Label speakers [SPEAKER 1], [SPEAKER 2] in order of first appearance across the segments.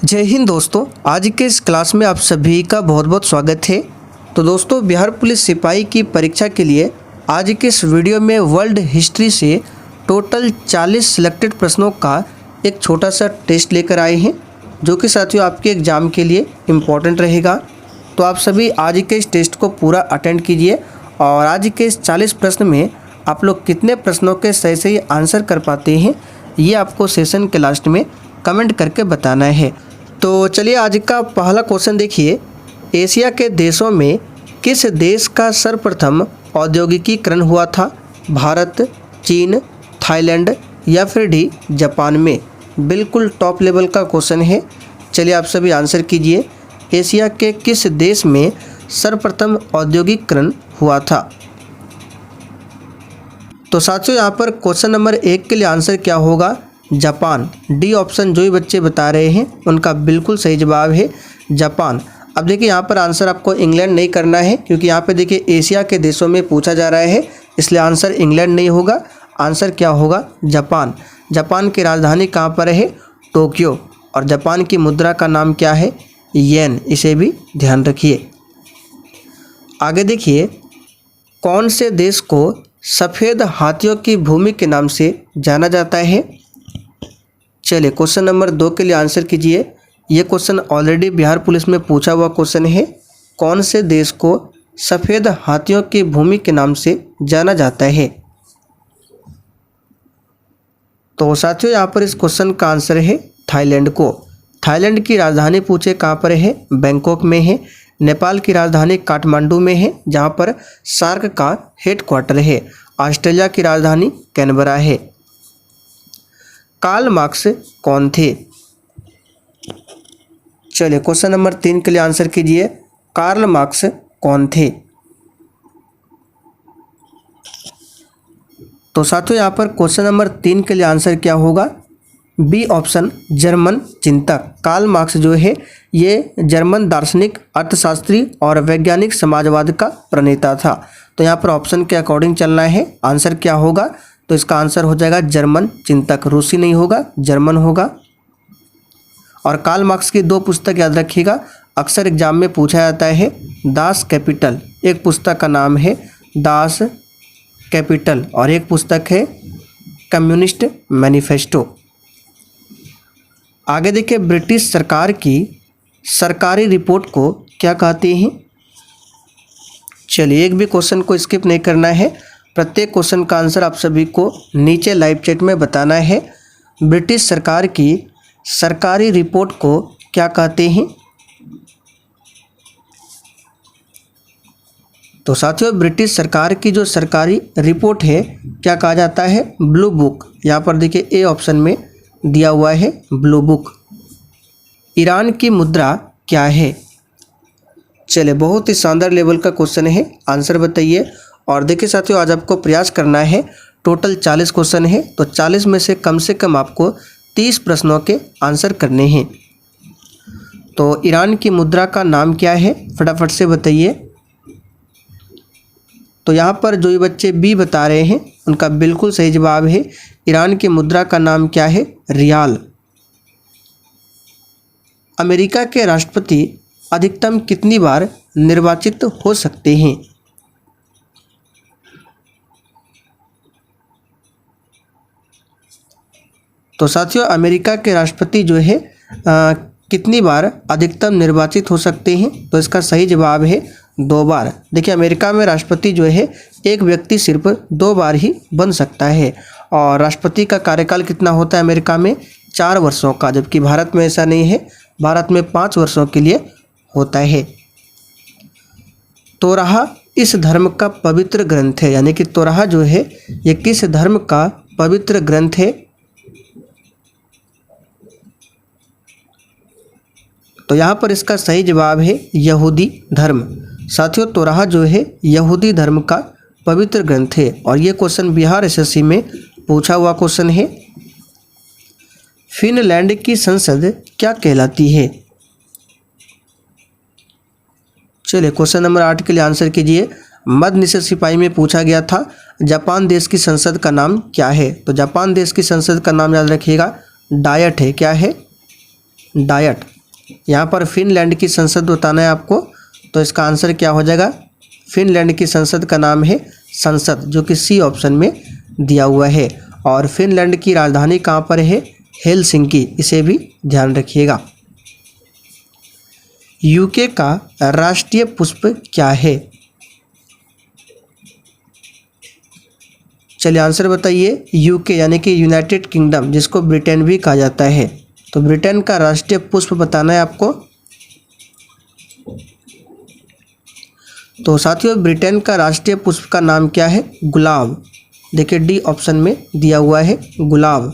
[SPEAKER 1] जय हिंद दोस्तों, आज के इस क्लास में आप सभी का बहुत बहुत स्वागत है। तो दोस्तों, बिहार पुलिस सिपाही की परीक्षा के लिए आज के इस वीडियो में वर्ल्ड हिस्ट्री से टोटल 40 सिलेक्टेड प्रश्नों का एक छोटा सा टेस्ट लेकर आए हैं, जो कि साथियों आपके एग्ज़ाम के लिए इम्पॉर्टेंट रहेगा। तो आप सभी आज के इस टेस्ट को पूरा अटेंड कीजिए और आज के इस 40 प्रश्न में आप लोग कितने प्रश्नों के सही सही आंसर कर पाते हैं, ये आपको सेशन के लास्ट में कमेंट करके बताना है। तो चलिए आज का पहला क्वेश्चन देखिए। एशिया के देशों में किस देश का सर्वप्रथम औद्योगिकीकरण हुआ था? भारत, चीन, थाईलैंड या फिर डी जापान में? बिल्कुल टॉप लेवल का क्वेश्चन है। चलिए आप सभी आंसर कीजिए। एशिया के किस देश में सर्वप्रथम औद्योगिकीकरण हुआ था? तो साथियों यहाँ पर क्वेश्चन नंबर 1 के लिए आंसर क्या होगा? जापान। डी ऑप्शन जो ही बच्चे बता रहे हैं उनका बिल्कुल सही जवाब है जापान। अब देखिए यहाँ पर आंसर आपको इंग्लैंड नहीं करना है, क्योंकि यहाँ पे देखिए एशिया के देशों में पूछा जा रहा है, इसलिए आंसर इंग्लैंड नहीं होगा। आंसर क्या होगा? जापान। जापान की राजधानी कहाँ पर है? टोक्यो। और जापान की मुद्रा का नाम क्या है? येन। इसे भी ध्यान रखिए। आगे देखिए, कौन से देश को सफ़ेद हाथियों की भूमि के नाम से जाना जाता है? चलिए क्वेश्चन नंबर 2 के लिए आंसर कीजिए। ये क्वेश्चन ऑलरेडी बिहार पुलिस में पूछा हुआ क्वेश्चन है। कौन से देश को सफ़ेद हाथियों की भूमि के नाम से जाना जाता है? तो साथियों यहाँ पर इस क्वेश्चन का आंसर है थाईलैंड को। थाईलैंड की राजधानी पूछे कहाँ पर है? बैंकॉक में है। नेपाल की राजधानी काठमांडू में है, जहाँ पर सार्क का हेडक्वार्टर है। ऑस्ट्रेलिया की राजधानी कैनबरा है। कार्ल मार्क्स कौन थे? चलिए क्वेश्चन नंबर 3 के लिए आंसर कीजिए। कार्ल मार्क्स कौन थे? तो साथियों यहाँ पर क्वेश्चन नंबर 3 के लिए आंसर क्या होगा? बी ऑप्शन, जर्मन चिंतक। कार्ल मार्क्स जो है ये जर्मन दार्शनिक, अर्थशास्त्री और वैज्ञानिक समाजवाद का प्रणेता था। तो यहाँ पर ऑप्शन के अकॉर्डिंग चलना है। आंसर क्या होगा? तो इसका आंसर हो जाएगा जर्मन चिंतक। रूसी नहीं होगा, जर्मन होगा। और कार्ल मार्क्स की 2 पुस्तक याद रखिएगा, अक्सर एग्जाम में पूछा जाता है। दास कैपिटल, एक पुस्तक का नाम है दास कैपिटल, और एक पुस्तक है कम्युनिस्ट मैनिफेस्टो। आगे देखिए, ब्रिटिश सरकार की सरकारी रिपोर्ट को क्या कहते हैं? चलिए एक भी क्वेश्चन को स्किप नहीं करना है, प्रत्येक क्वेश्चन का आंसर आप सभी को नीचे लाइव चैट में बताना है। ब्रिटिश सरकार की सरकारी रिपोर्ट को क्या कहते हैं? तो साथियों ब्रिटिश सरकार की जो सरकारी रिपोर्ट है क्या कहा जाता है? Blue book. यहाँ पर देखिए ए ऑप्शन में दिया हुआ है ब्लू बुक। ईरान की मुद्रा क्या है? चलिए बहुत ही शानदार लेवल का क्वेश्चन है, आंसर बताइए। और देखिए साथियों, आज आपको प्रयास करना है। टोटल 40 क्वेश्चन है, तो 40 में से कम आपको 30 प्रश्नों के आंसर करने हैं। तो ईरान की मुद्रा का नाम क्या है? फटाफट से बताइए। तो यहाँ पर जो ये बच्चे बी बता रहे हैं उनका बिल्कुल सही जवाब है। ईरान की मुद्रा का नाम क्या है? रियाल। अमेरिका के राष्ट्रपति अधिकतम कितनी बार निर्वाचित हो सकते हैं? तो साथियों अमेरिका के राष्ट्रपति जो है कितनी बार अधिकतम निर्वाचित हो सकते हैं? तो इसका सही जवाब है 2 बार। देखिए अमेरिका में राष्ट्रपति जो है एक व्यक्ति सिर्फ 2 बार ही बन सकता है, और राष्ट्रपति का कार्यकाल कितना होता है अमेरिका में? 4 वर्षों का, जबकि भारत में ऐसा नहीं है, भारत में 5 वर्षों के लिए होता है। तोराह इस धर्म का पवित्र ग्रंथ है, यानी कि तोराह जो है ये किस धर्म का पवित्र ग्रंथ है? तो यहाँ पर इसका सही जवाब है यहूदी धर्म। साथियों तोराह जो है यहूदी धर्म का पवित्र ग्रंथ है, और ये क्वेश्चन बिहार एसएससी में पूछा हुआ क्वेश्चन है। फिनलैंड की संसद क्या कहलाती है? चलिए क्वेश्चन नंबर 8 के लिए आंसर कीजिए। मध्य निषेध सिपाही में पूछा गया था जापान देश की संसद का नाम क्या है? तो जापान देश की संसद का नाम याद रखिएगा डायट है। क्या है? डायट। यहाँ पर फिनलैंड की संसद बताना है आपको, तो इसका आंसर क्या हो जाएगा? फिनलैंड की संसद का नाम है संसद, जो कि सी ऑप्शन में दिया हुआ है। और फिनलैंड की राजधानी कहाँ पर है? हेलसिंकी, इसे भी ध्यान रखिएगा। यूके का राष्ट्रीय पुष्प क्या है? चलिए आंसर बताइए। यूके यानी कि यूनाइटेड किंगडम, जिसको ब्रिटेन भी कहा जाता है, तो ब्रिटेन का राष्ट्रीय पुष्प बताना है आपको। तो साथियों, ब्रिटेन का राष्ट्रीय पुष्प का नाम क्या है? गुलाब। देखिए डी ऑप्शन में दिया हुआ है गुलाब।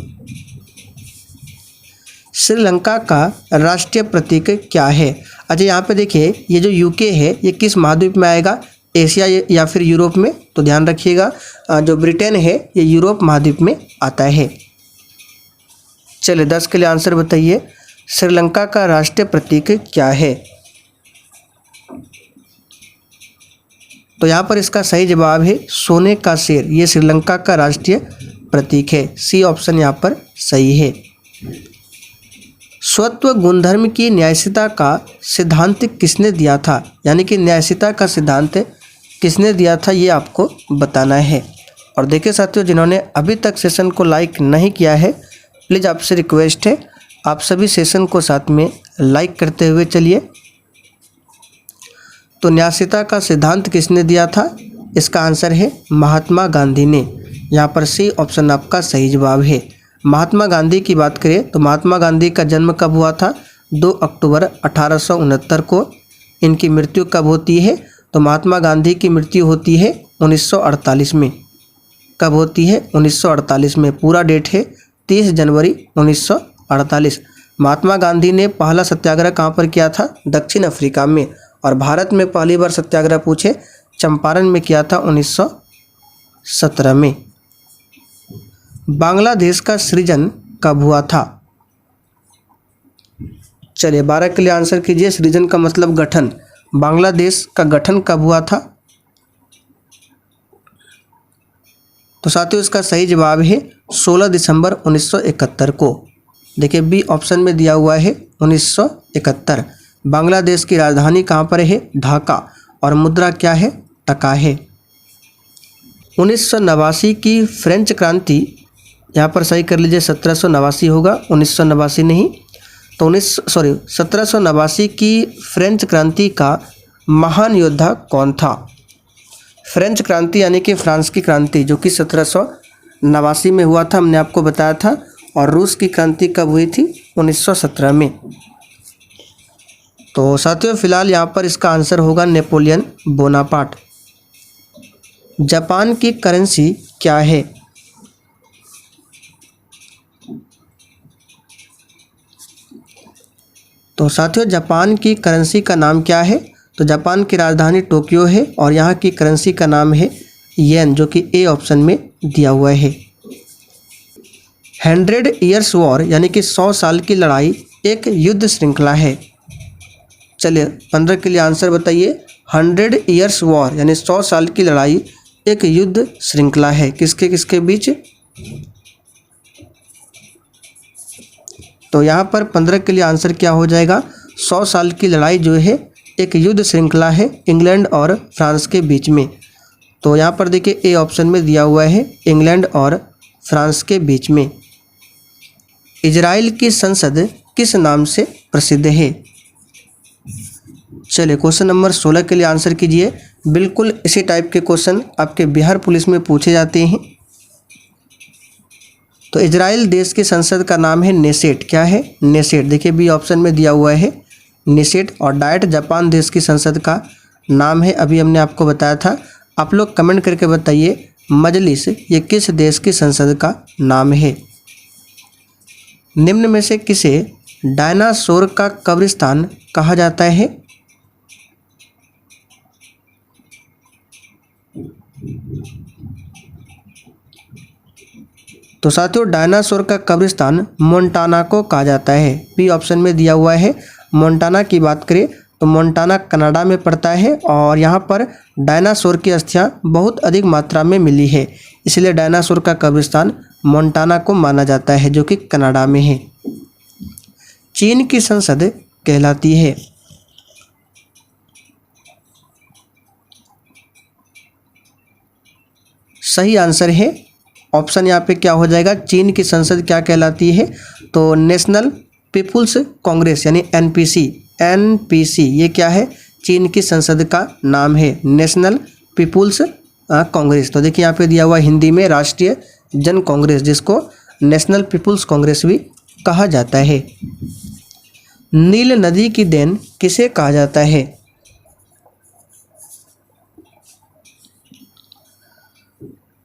[SPEAKER 1] श्रीलंका का राष्ट्रीय प्रतीक क्या है? अच्छा, यहाँ पे देखिए, ये जो यूके है ये किस महाद्वीप में आएगा? एशिया या फिर यूरोप में? तो ध्यान रखिएगा, जो ब्रिटेन है ये यूरोप महाद्वीप में आता है। चलिए 10 के लिए आंसर बताइए। श्रीलंका का राष्ट्रीय प्रतीक क्या है? तो यहाँ पर इसका सही जवाब है सोने का शेर। ये श्रीलंका का राष्ट्रीय प्रतीक है। सी ऑप्शन यहाँ पर सही है। स्वत्व गुणधर्म की न्यायशीता का सिद्धांत किसने दिया था? यानी कि न्यायशीता का सिद्धांत किसने दिया था, ये आपको बताना है। और देखिए साथियों, जिन्होंने अभी तक सेशन को लाइक नहीं किया है, प्लीज़ आपसे रिक्वेस्ट है, आप सभी सेशन को साथ में लाइक करते हुए चलिए। तो न्यायशीता का सिद्धांत किसने दिया था? इसका आंसर है महात्मा गांधी ने। यहाँ पर सी ऑप्शन आपका सही जवाब है। महात्मा गांधी की बात करें तो महात्मा गांधी का जन्म कब हुआ था? 2 अक्टूबर 1869 को। इनकी मृत्यु कब होती है? तो महात्मा गांधी की मृत्यु होती है 1948 में। कब होती है? 1948 में। पूरा डेट है 30 जनवरी 1948। महात्मा गांधी ने पहला सत्याग्रह कहाँ पर किया था? दक्षिण अफ्रीका में। और भारत में पहली बार सत्याग्रह पूछे, चंपारण में किया था 1917 में। बांग्लादेश का सृजन कब हुआ था? चलिए 12 के लिए आंसर कीजिए। सृजन का मतलब गठन। बांग्लादेश का गठन कब हुआ था? तो साथियों, इसका सही जवाब है 16 दिसंबर 1971 को। देखिए बी ऑप्शन में दिया हुआ है 1971। बांग्लादेश की राजधानी कहाँ पर है? ढाका। और मुद्रा क्या है? टका है। 1989 की फ्रेंच क्रांति, यहाँ पर सही कर लीजिए, 1789 होगा, 1989 नहीं। तो 1789 की फ्रेंच क्रांति का महान योद्धा कौन था? फ्रेंच क्रांति यानी कि फ्रांस की क्रांति, जो कि 1789 में हुआ था, हमने आपको बताया था। और रूस की क्रांति कब हुई थी? 1917 में। तो साथियों, फिलहाल यहाँ पर इसका आंसर होगा नेपोलियन बोनापार्ट। जापान की करेंसी क्या है? तो साथियों, जापान की करेंसी का नाम क्या है? तो जापान की राजधानी टोक्यो है और यहाँ की करेंसी का नाम है येन, जो कि ए ऑप्शन में दिया हुआ है। 100 ईयर्स वॉर यानी कि 100 साल की लड़ाई एक युद्ध श्रृंखला है। चलिए 15 के लिए आंसर बताइए। 100 ईयर्स वॉर यानी 100 साल की लड़ाई एक युद्ध श्रृंखला है। किसके किसके बीच? तो यहाँ पर 15 के लिए आंसर क्या हो जाएगा? 100 साल की लड़ाई जो है एक युद्ध श्रृंखला है इंग्लैंड और फ्रांस के बीच में। तो यहाँ पर देखिए ए ऑप्शन में दिया हुआ है इंग्लैंड और फ्रांस के बीच में। इजराइल की संसद किस नाम से प्रसिद्ध है? चलिए क्वेश्चन नंबर 16 के लिए आंसर कीजिए। बिल्कुल इसी टाइप के क्वेश्चन आपके बिहार पुलिस में पूछे जाते हैं। तो इजराइल देश की संसद का नाम है नेसेट। क्या है? नेसेट। देखिए बी ऑप्शन में दिया हुआ है नेसेट। और डायट जापान देश की संसद का नाम है, अभी हमने आपको बताया था। आप लोग कमेंट करके बताइए मजलिस ये किस देश की संसद का नाम है। निम्न में से किसे डायनासोर का कब्रिस्तान कहा जाता है? तो साथियों, डायनासोर का कब्रिस्तान मोंटाना को कहा जाता है। बी ऑप्शन में दिया हुआ है। मोंटाना की बात करें तो मोंटाना कनाडा में पड़ता है और यहाँ पर डायनासोर की अस्थियाँ बहुत अधिक मात्रा में मिली है, इसलिए डायनासोर का कब्रिस्तान मोंटाना को माना जाता है, जो कि कनाडा में है। चीन की संसद कहलाती है? सही आंसर है ऑप्शन यहाँ पे क्या हो जाएगा, चीन की संसद क्या कहलाती है? तो नेशनल पीपुल्स कांग्रेस यानी एनपीसी। एनपीसी ये क्या है? चीन की संसद का नाम है, नेशनल पीपुल्स कांग्रेस। तो देखिए यहाँ पे दिया हुआ हिंदी में राष्ट्रीय जन कांग्रेस, जिसको नेशनल पीपुल्स कांग्रेस भी कहा जाता है। नील नदी की देन किसे कहा जाता है?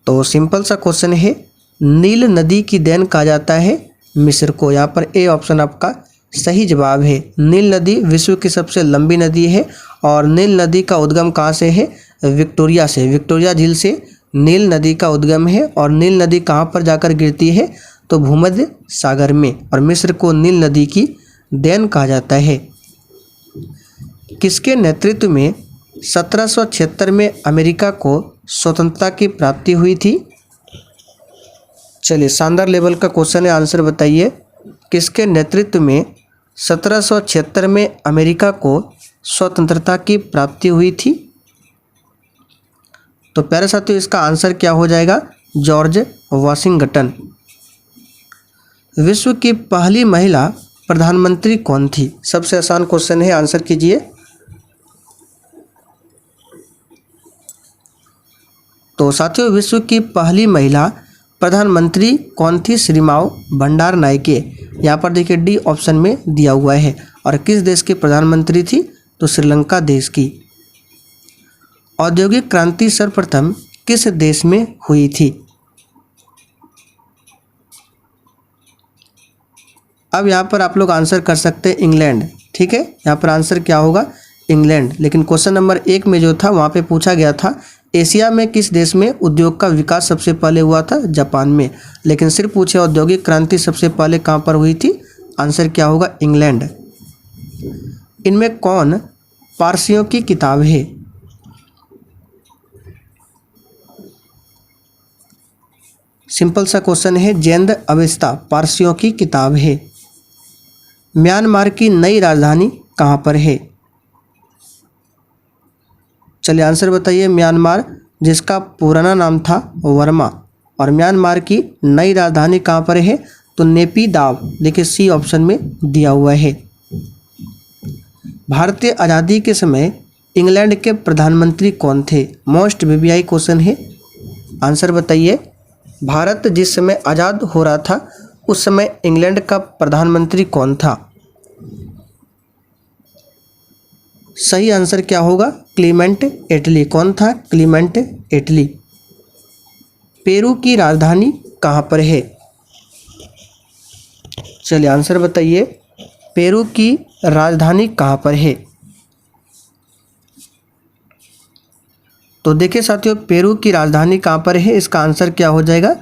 [SPEAKER 1] तो सिंपल सा क्वेश्चन है, नील नदी की देन कहा जाता है मिस्र को। यहाँ पर ए ऑप्शन आपका सही जवाब है। नील नदी विश्व की सबसे लंबी नदी है और नील नदी का उद्गम कहाँ से है? विक्टोरिया से, विक्टोरिया झील से नील नदी का उद्गम है। और नील नदी कहाँ पर जाकर गिरती है? तो भूमध्य सागर में। और मिस्र को नील नदी की देन कहा जाता है। किसके नेतृत्व में 1776 में अमेरिका को स्वतंत्रता की प्राप्ति हुई थी? चलिए शानदार लेवल का क्वेश्चन है, आंसर बताइए। किसके नेतृत्व में 1776 में अमेरिका को स्वतंत्रता की प्राप्ति हुई थी? तो प्यारे साथियों इसका आंसर क्या हो जाएगा? George Washington. विश्व की पहली महिला प्रधानमंत्री कौन थी? सबसे आसान क्वेश्चन है, आंसर कीजिए। तो साथियों विश्व की पहली महिला प्रधानमंत्री कौन थी? श्रीमाव भंडार नायके। यहाँ पर देखिए डी ऑप्शन में दिया हुआ है। और किस देश की प्रधानमंत्री थी? तो श्रीलंका देश की। औद्योगिक क्रांति सर्वप्रथम किस देश में हुई थी? अब यहाँ पर आप लोग आंसर कर सकते हैं इंग्लैंड। ठीक है, यहाँ पर आंसर क्या होगा? इंग्लैंड। लेकिन क्वेश्चन नंबर 1 में जो था वहाँ पे पूछा गया था एशिया में किस देश में उद्योग का विकास सबसे पहले हुआ था? जापान में। लेकिन सिर्फ पूछे औद्योगिक क्रांति सबसे पहले कहाँ पर हुई थी? आंसर क्या होगा? इंग्लैंड। इनमें कौन पारसियों की किताब है? सिंपल सा क्वेश्चन है, जैंद अवेस्ता पारसियों की किताब है। म्यांमार की नई राजधानी कहाँ पर है? चलिए आंसर बताइए। म्यांमार जिसका पुराना नाम था वर्मा, और म्यांमार की नई राजधानी कहाँ पर है? तो नेपीदाव। देखिए सी ऑप्शन में दिया हुआ है। भारतीय आज़ादी के समय इंग्लैंड के प्रधानमंत्री कौन थे? मोस्ट वीवीआई क्वेश्चन है, आंसर बताइए। भारत जिस समय आज़ाद हो रहा था उस समय इंग्लैंड का प्रधानमंत्री कौन था? सही आंसर क्या होगा? क्लीमेंट एटली। कौन था? क्लीमेंट एटली। पेरू की राजधानी कहाँ पर है? चलिए आंसर बताइए। पेरू की राजधानी कहाँ पर है? तो देखिए साथियों पेरू की राजधानी कहाँ पर है? इसका आंसर क्या हो जाएगा?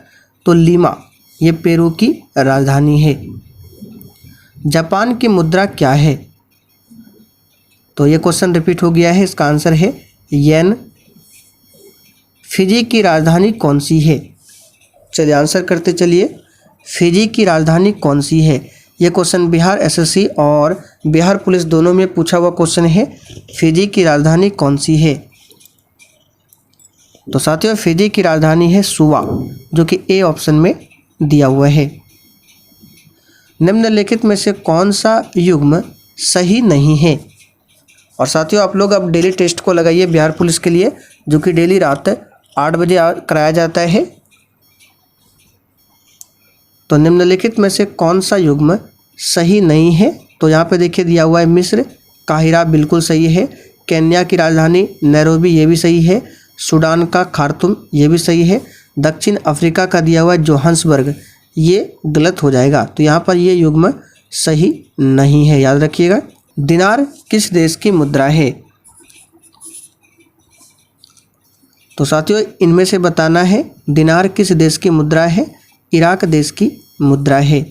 [SPEAKER 1] तो लीमा, ये पेरू की राजधानी है। जापान की मुद्रा क्या है? तो ये क्वेश्चन रिपीट हो गया है, इसका आंसर है येन। फिजी की राजधानी कौन सी है? चलिए आंसर करते चलिए। फिजी की राजधानी कौन सी है? ये क्वेश्चन बिहार एसएससी और बिहार पुलिस दोनों में पूछा हुआ क्वेश्चन है। फिजी की राजधानी कौन सी है? तो साथियों फिजी की राजधानी है सुवा, जो कि ए ऑप्शन में दिया हुआ है। निम्नलिखित में से कौन सा युग्म सही नहीं है? और साथियों आप लोग अब डेली टेस्ट को लगाइए बिहार पुलिस के लिए, जो कि डेली रात 8 बजे कराया जाता है। तो निम्नलिखित में से कौन सा युग्म सही नहीं है? तो यहाँ पे देखिए दिया हुआ है मिस्र, काहिरा बिल्कुल सही है। केन्या की राजधानी नैरोबी, ये भी सही है। सूडान का खार्तूम, ये भी सही है। दक्षिण अफ्रीका का दिया हुआ है जोहान्सबर्ग, ये गलत हो जाएगा। तो यहाँ पर ये युग्म सही नहीं है, याद रखिएगा। दिनार किस देश की मुद्रा है? तो साथियों इनमें से बताना है दिनार किस देश की मुद्रा है? इराक देश की मुद्रा है।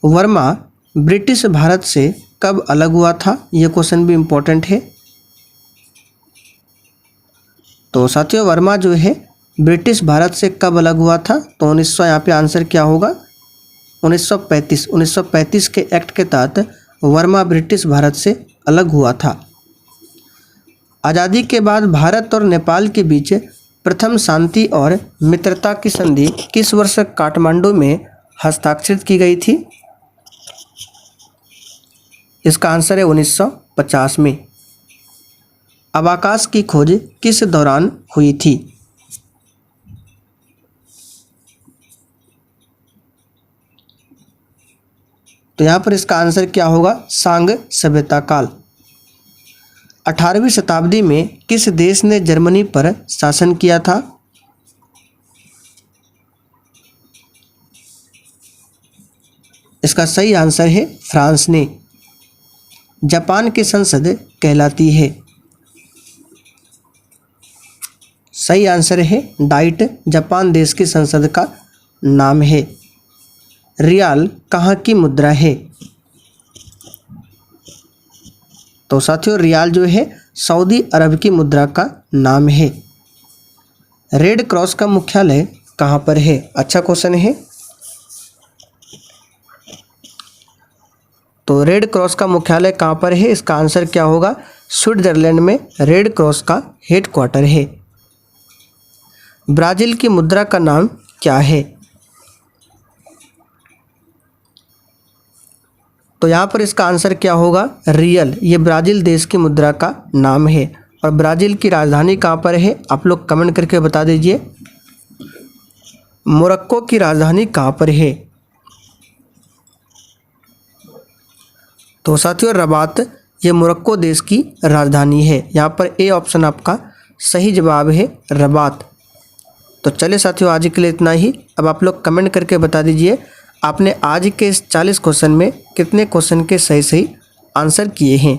[SPEAKER 1] वर्मा ब्रिटिश भारत से कब अलग हुआ था? यह क्वेश्चन भी इम्पोर्टेंट है। तो साथियों वर्मा जो है ब्रिटिश भारत से कब अलग हुआ था? तो 1900, यहाँ पे आंसर क्या होगा? 1935 के एक्ट के तहत बर्मा ब्रिटिश भारत से अलग हुआ था। आज़ादी के बाद भारत और नेपाल के बीच प्रथम शांति और मित्रता की संधि किस वर्ष काठमांडू में हस्ताक्षरित की गई थी? इसका आंसर है 1950 में। अबाकास की खोज किस दौरान हुई थी? तो यहाँ पर इसका आंसर क्या होगा? सांग सभ्यता काल। 18वीं शताब्दी में किस देश ने जर्मनी पर शासन किया था? इसका सही आंसर है फ्रांस ने। जापान की संसद कहलाती है? सही आंसर है डाइट, जापान देश की संसद का नाम है। रियाल कहाँ की मुद्रा है? तो साथियों रियाल जो है सऊदी अरब की मुद्रा का नाम है। रेड क्रॉस का मुख्यालय कहाँ पर है? अच्छा क्वेश्चन है। तो रेड क्रॉस का मुख्यालय कहाँ पर है? इसका आंसर क्या होगा? स्विट्जरलैंड में रेड क्रॉस का हेडक्वार्टर है। ब्राज़ील की मुद्रा का नाम क्या है? तो यहाँ पर इसका आंसर क्या होगा? रियल। ये ब्राज़ील देश की मुद्रा का नाम है। और ब्राज़ील की राजधानी कहाँ पर है? आप लोग कमेंट करके बता दीजिए। मोरक्को की राजधानी कहाँ पर है? तो साथियों रबात ये मोरक्को देश की राजधानी है। यहाँ पर ए ऑप्शन आपका सही जवाब है, रबात। तो चलिए साथियों आज के लिए इतना ही। अब आप लोग कमेंट करके बता दीजिए आपने आज के इस 40 क्वेश्चन में कितने क्वेश्चन के सही आंसर किए हैं।